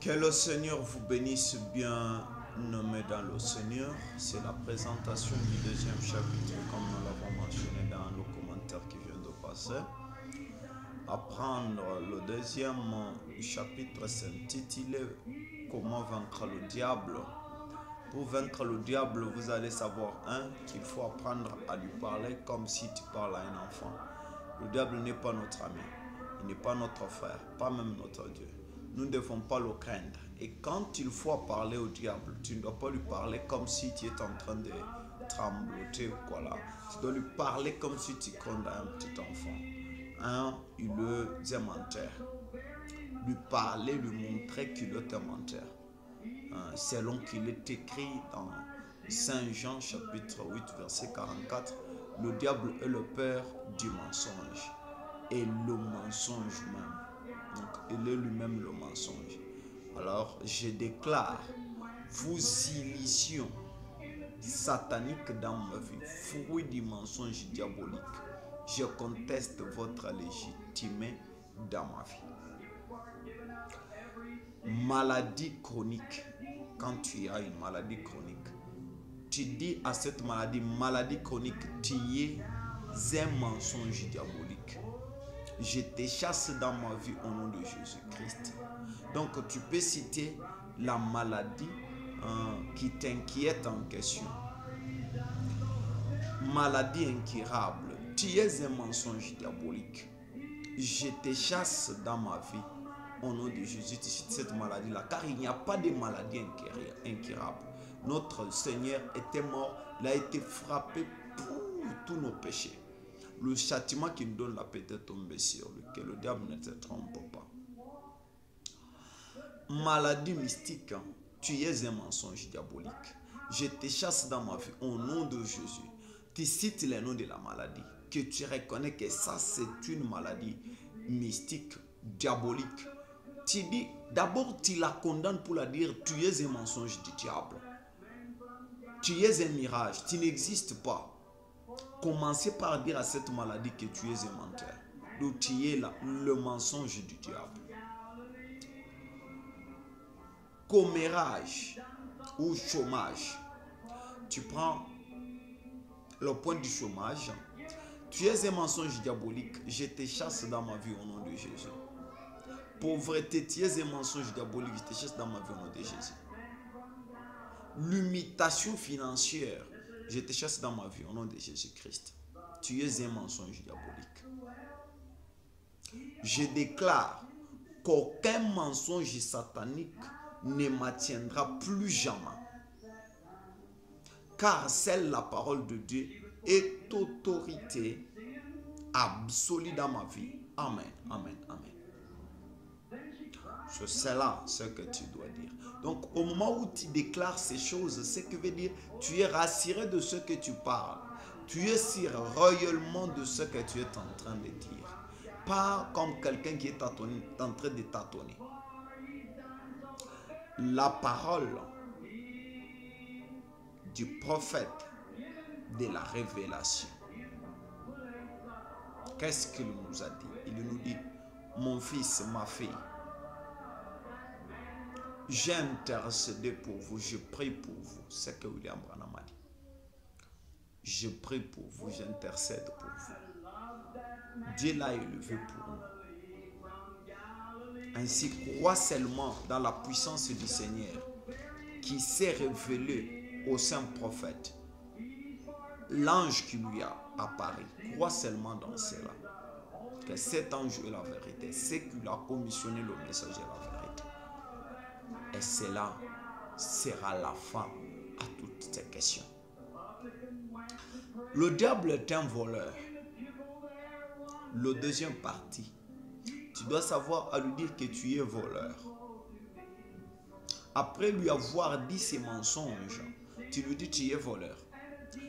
Que le Seigneur vous bénisse bien nommé dans le Seigneur. C'est la présentation du deuxième chapitre comme nous l'avons mentionné dans nos commentaires qui viennent de passer. Apprendre le deuxième chapitre s'intitule Comment vaincre le diable. Pour vaincre le diable, vous allez savoir qu'il faut apprendre à lui parler comme si tu parles à un enfant. Le diable n'est pas notre ami, il n'est pas notre frère, pas même notre Dieu. Nous ne devons pas le craindre. Et quand il faut parler au diable, tu ne dois pas lui parler comme si tu es en train de trembloter ou quoi là. Tu dois lui parler comme si tu condamnes un petit enfant. Il est un menteur. Lui parler, lui montrer qu'il est un menteur. Selon qu'il est écrit dans Saint Jean chapitre 8 verset 44, le diable est le père du mensonge et le mensonge même. Donc il est lui-même le mensonge. Alors je déclare, vous illusions sataniques dans ma vie, fruit du mensonge diabolique, je conteste votre légitimité dans ma vie. Maladie chronique. Quand tu as une maladie chronique, tu dis à cette maladie chronique, tu es un mensonge diabolique. Je te chasse dans ma vie au nom de Jésus-Christ. Donc tu peux citer la maladie qui t'inquiète en question. Maladie incurable. Tu es un mensonge diabolique. Je te chasse dans ma vie au nom de Jésus, tu cites cette maladie-là, car il n'y a pas de maladie incurable. Notre Seigneur était mort, il a été frappé pour tous nos péchés. Le châtiment qui nous donne la paix est tombé sur lui, que le diable ne te trompe pas. Maladie mystique, tu es un mensonge diabolique. Je te chasse dans ma vie au nom de Jésus. Tu cites les noms de la maladie, que tu reconnais que ça c'est une maladie mystique, diabolique. Tu dis, d'abord tu la condamnes pour la dire, tu es un mensonge du diable. Tu es un mirage, tu n'existes pas. Commencez par dire à cette maladie que tu es un menteur. Donc tu es là, le mensonge du diable. Commérage ou chômage. Tu prends le point du chômage. Tu es un mensonge diabolique. Je te chasse dans ma vie au nom de Jésus. Pauvreté, tu es un mensonge diabolique. Je te chasse dans ma vie au nom de Jésus. Limitation financière. Je te chasse dans ma vie au nom de Jésus-Christ. Tu es un mensonge diabolique. Je déclare qu'aucun mensonge satanique ne m'attiendra plus jamais. Car celle la parole de Dieu est autorité absolue dans ma vie. Amen, amen, amen. C'est cela ce que tu dois dire. Donc au moment où tu déclares ces choses, ce que veut dire, tu es rassuré de ce que tu parles. Tu es sûr réellement de ce que tu es en train de dire. Pas comme quelqu'un qui est en train de tâtonner. La parole du prophète de la révélation. Qu'est-ce qu'il nous a dit? Il nous dit, mon fils, ma fille, j'ai intercédé pour vous, je prie pour vous. C'est ce que William Branham a dit. Je prie pour vous, j'intercède pour vous. Dieu l'a élevé pour nous. Ainsi, crois seulement dans la puissance du Seigneur qui s'est révélé au saint prophète. L'ange qui lui a apparu, crois seulement dans cela. Que cet ange est la vérité. C'est qu'il a commissionné le message de la vérité. Et cela sera la fin à toutes ces questions. Le diable est un voleur. Le deuxième partie, tu dois savoir à lui dire que tu es voleur. Après lui avoir dit ces mensonges, tu lui dis tu es voleur.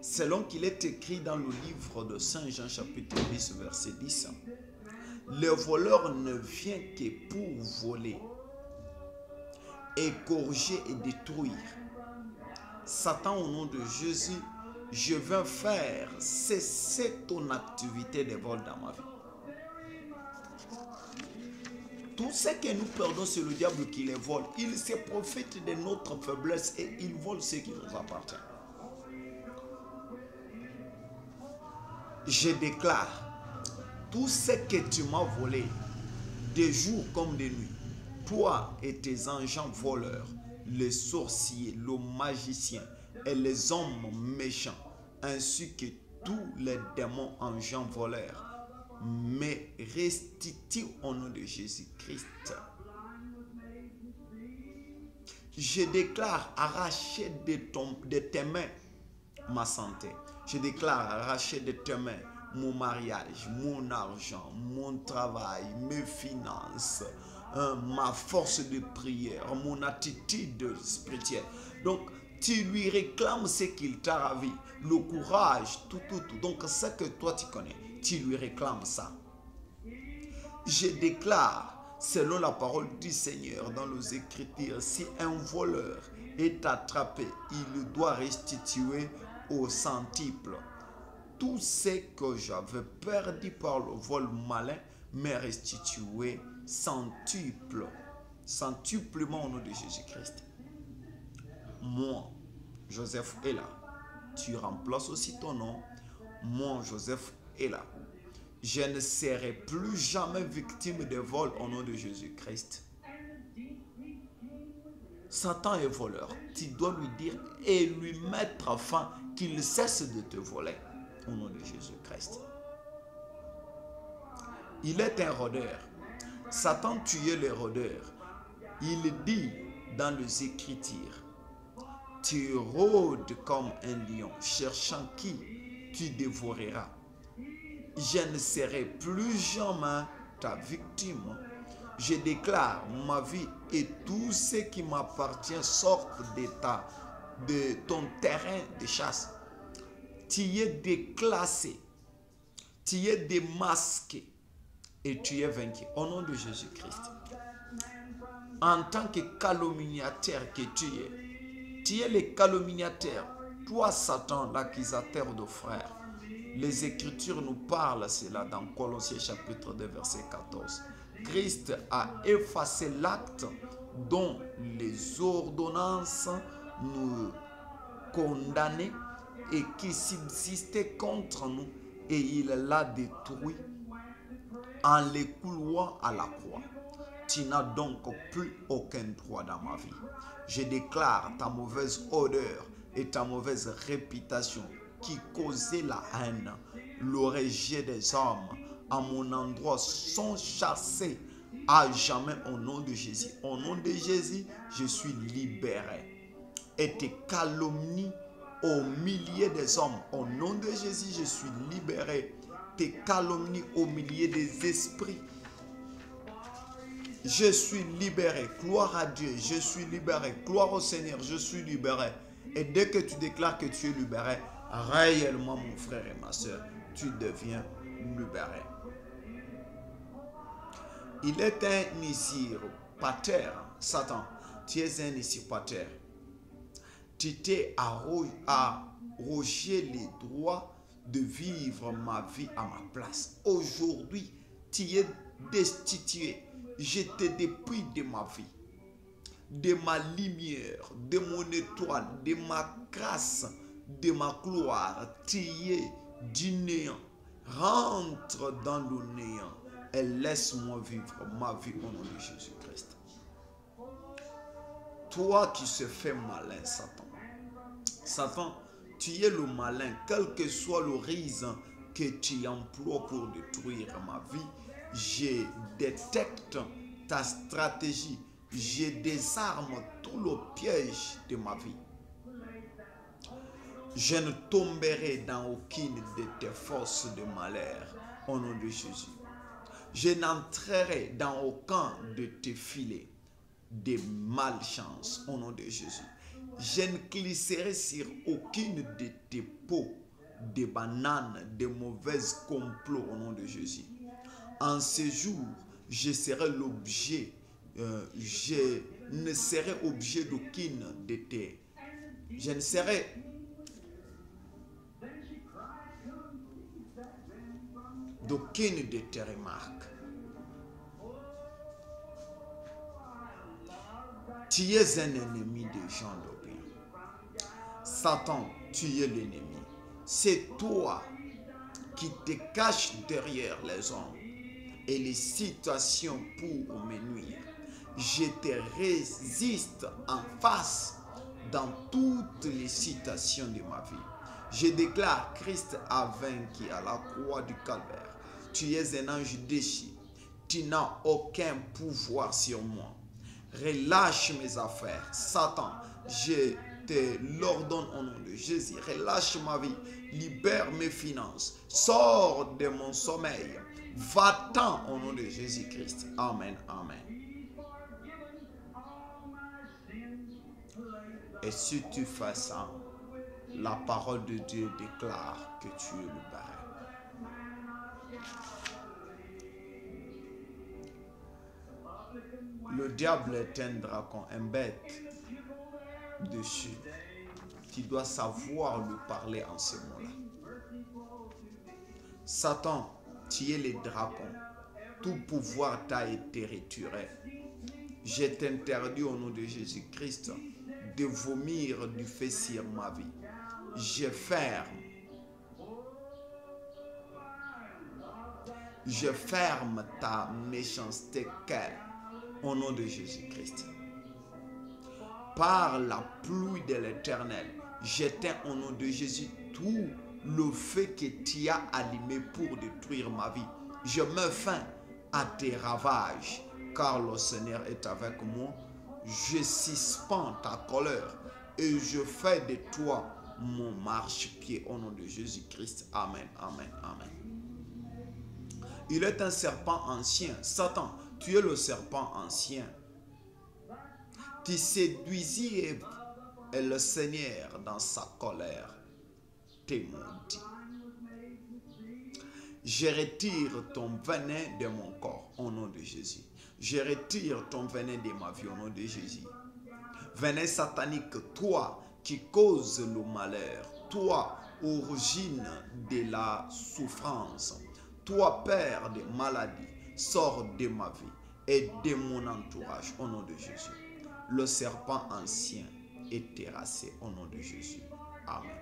Selon qu'il est écrit dans le livre de Saint Jean chapitre 10 verset 10, le voleur ne vient que pour voler, égorger et détruire. Satan, au nom de Jésus, je veux faire cesser ton activité de vol dans ma vie. Tout ce que nous perdons, c'est le diable qui les vole. Il se profite de notre faiblesse et il vole ce qui nous appartient. Je déclare, tout ce que tu m'as volé, de jour comme de nuit, toi et tes engins voleurs, les sorciers, le magicien et les hommes méchants, ainsi que tous les démons engins voleurs, me restitue au nom de Jésus-Christ. Je déclare arracher de tes mains ma santé. Je déclare arracher de tes mains mon mariage, mon argent, mon travail, mes finances, ma force de prière, mon attitude spirituelle. Donc, tu lui réclames ce qu'il t'a ravi, le courage, tout. Donc, ce que toi tu connais, tu lui réclames ça. Je déclare, selon la parole du Seigneur dans les Écritures, si un voleur est attrapé, il doit restituer au centuple. Tout ce que j'avais perdu par le vol malin m'est restitué centuplement au nom de Jésus-Christ. Moi, Joseph est là. Tu remplaces aussi ton nom. Moi, Joseph est là. Je ne serai plus jamais victime de vol au nom de Jésus-Christ. Satan est voleur. Tu dois lui dire et lui mettre fin qu'il cesse de te voler au nom de Jésus-Christ. Il est un rôdeur. Satan tuait les rôdeurs. Il dit dans les Écritures, tu rôdes comme un lion, cherchant qui tu dévoreras. Je ne serai plus jamais ta victime. Je déclare ma vie et tout ce qui m'appartient sortent de ton terrain de chasse. Tu es déclassé, tu es démasqué et tu es vaincu au nom de Jésus-Christ. En tant que calomniateur que tu es le calomniateur, toi Satan, l'accusateur de frères. Les Écritures nous parlent cela dans Colossiens chapitre 2 verset 14. Christ a effacé l'acte dont les ordonnances nous condamnaient et qui subsistait contre nous, et il l'a détruit en les clouant à la croix. Tu n'as donc plus aucun droit dans ma vie. Je déclare ta mauvaise odeur et ta mauvaise réputation qui causait la haine, le rejet des hommes à mon endroit sont chassés à jamais au nom de Jésus. Au nom de Jésus, je suis libéré. Et tes calomnies au milieu des hommes, au nom de Jésus, je suis libéré. Tes calomnies au milieu des esprits, je suis libéré. Gloire à Dieu, je suis libéré. Gloire au Seigneur, je suis libéré. Et dès que tu déclares que tu es libéré, réellement mon frère et ma soeur, tu deviens libéré. Il est un usurpateur, Satan. Tu es un usurpateur. Tu t'es arrogé les droits de vivre ma vie à ma place. Aujourd'hui, tu es destitué. Je te dépouille de ma vie, de ma lumière, de mon étoile, de ma grâce, de ma gloire. Tu es du néant. Rentre dans le néant et laisse-moi vivre ma vie au nom de Jésus-Christ. Toi qui se fais malin, Satan. Satan, tu es le malin, quel que soit le ruse que tu emploies pour détruire ma vie. Je détecte ta stratégie. Je désarme tout le piège de ma vie. Je ne tomberai dans aucune de tes forces de malheur au nom de Jésus. Je n'entrerai dans aucun de tes filets de malchance au nom de Jésus. Je ne glisserai sur aucune de tes peaux de bananes, de mauvaises complots au nom de Jésus. En ce jour, je serai l'objet, je ne serai objet d'aucune de tes, je ne serai d'aucune de tes remarques. Tu es un ennemi des gens de bien. Satan, tu es l'ennemi. C'est toi qui te caches derrière les hommes et les situations pour me nuire. Je te résiste en face dans toutes les situations de ma vie. Je déclare Christ a vaincu à la croix du Calvaire. Tu es un ange déchu. Tu n'as aucun pouvoir sur moi. Relâche mes affaires. Satan, je te l'ordonne au nom de Jésus. Relâche ma vie. Libère mes finances. Sors de mon sommeil. Va-t'en au nom de Jésus-Christ. Amen. Amen. Et si tu fais ça, la parole de Dieu déclare que tu es libéré. Le diable est un dragon, un bête dessus. Tu dois savoir lui parler en ce moment-là. Satan, tu es le dragon. Tout pouvoir t'a été retiré. Je t'interdis au nom de Jésus-Christ de vomir du feu sur ma vie. Je ferme ta méchanceté au nom de Jésus-Christ. Par la pluie de l'Éternel, j'éteins au nom de Jésus tout le feu que tu as allumé pour détruire ma vie. Je mets fin à tes ravages, car le Seigneur est avec moi. Je suspends ta colère et je fais de toi mon marchepied au nom de Jésus-Christ. Amen, amen, amen. Il est un serpent ancien. Satan, tu es le serpent ancien. Tu séduisis et le Seigneur dans sa colère t'es maudit. Je retire ton venin de mon corps au nom de Jésus. Je retire ton venin de ma vie au nom de Jésus. Venin satanique, toi qui causes le malheur, toi origine de la souffrance, toi père de maladie, sors de ma vie et de mon entourage au nom de Jésus. Le serpent ancien est terrassé au nom de Jésus. Amen.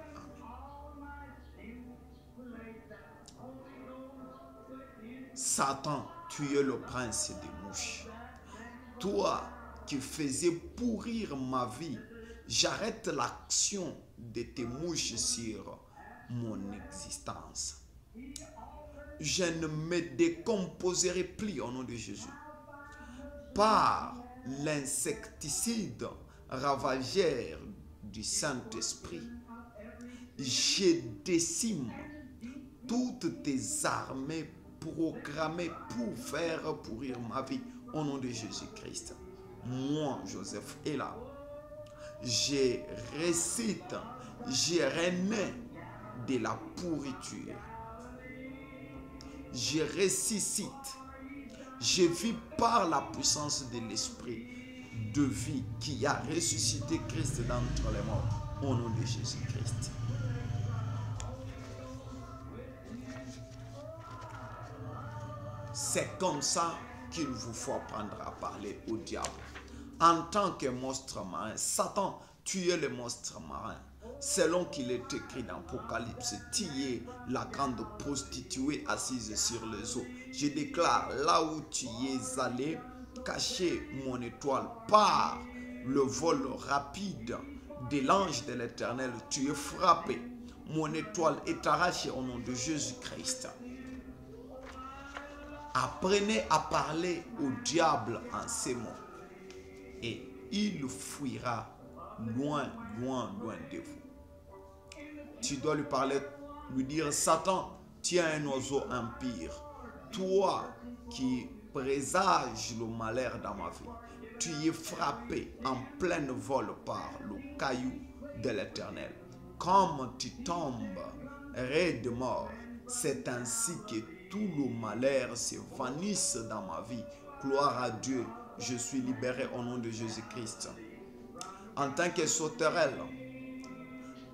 Satan, tu es le prince des mouches. Toi qui faisais pourrir ma vie, j'arrête l'action de tes mouches sur mon existence. Je ne me décomposerai plus au nom de Jésus. Par l'insecticide ravageur du Saint-Esprit, je décime toutes tes armées programmées pour faire pourrir ma vie au nom de Jésus-Christ. Moi, Joseph, est là. Je récite, je renais de la pourriture. Je ressuscite. Je vis par la puissance de l'esprit de vie qui a ressuscité Christ d'entre les morts au nom de Jésus-Christ. C'est comme ça qu'il vous faut apprendre à parler au diable. En tant que monstre marin, Satan, tu es le monstre marin. Selon qu'il est écrit dans l'Apocalypse, tu es la grande prostituée assise sur les eaux. Je déclare, là où tu es allé, cacher mon étoile par le vol rapide de l'ange de l'Éternel, tu es frappé. Mon étoile est arrachée au nom de Jésus-Christ. Apprenez à parler au diable en ces mots et il fuira loin, loin, loin de vous. Tu dois lui parler, lui dire, Satan, tu es un oiseau impur. Toi qui présages le malheur dans ma vie, tu es frappé en plein vol par le caillou de l'Éternel. Comme tu tombes raide de mort, c'est ainsi que tout le malheur se vannisse dans ma vie. Gloire à Dieu, je suis libéré au nom de Jésus-Christ. En tant que sauterelle,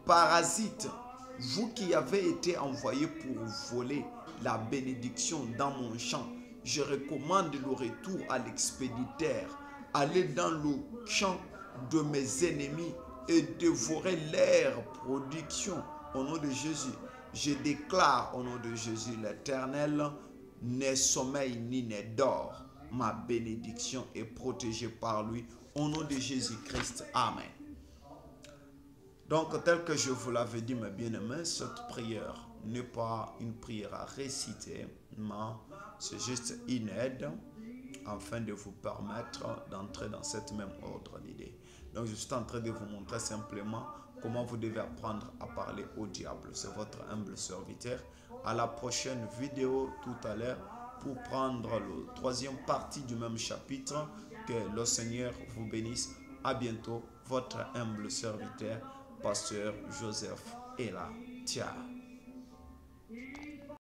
parasite, vous qui avez été envoyés pour voler la bénédiction dans mon champ, je recommande le retour à l'expéditeur aller dans le champ de mes ennemis et dévorer leur production. Au nom de Jésus, je déclare au nom de Jésus, l'Éternel n'est sommeil ni n'est dort. Ma bénédiction est protégée par lui. Au nom de Jésus-Christ. Amen. Donc, tel que je vous l'avais dit, mes bien-aimés, cette prière n'est pas une prière à réciter, mais c'est juste une aide afin de vous permettre d'entrer dans cette même ordre d'idées. Donc, je suis en train de vous montrer simplement comment vous devez apprendre à parler au diable. C'est votre humble serviteur. À la prochaine vidéo tout à l'heure pour prendre la troisième partie du même chapitre. Que le Seigneur vous bénisse. À bientôt. Votre humble serviteur, Pasteur Joseph est là. Ciao.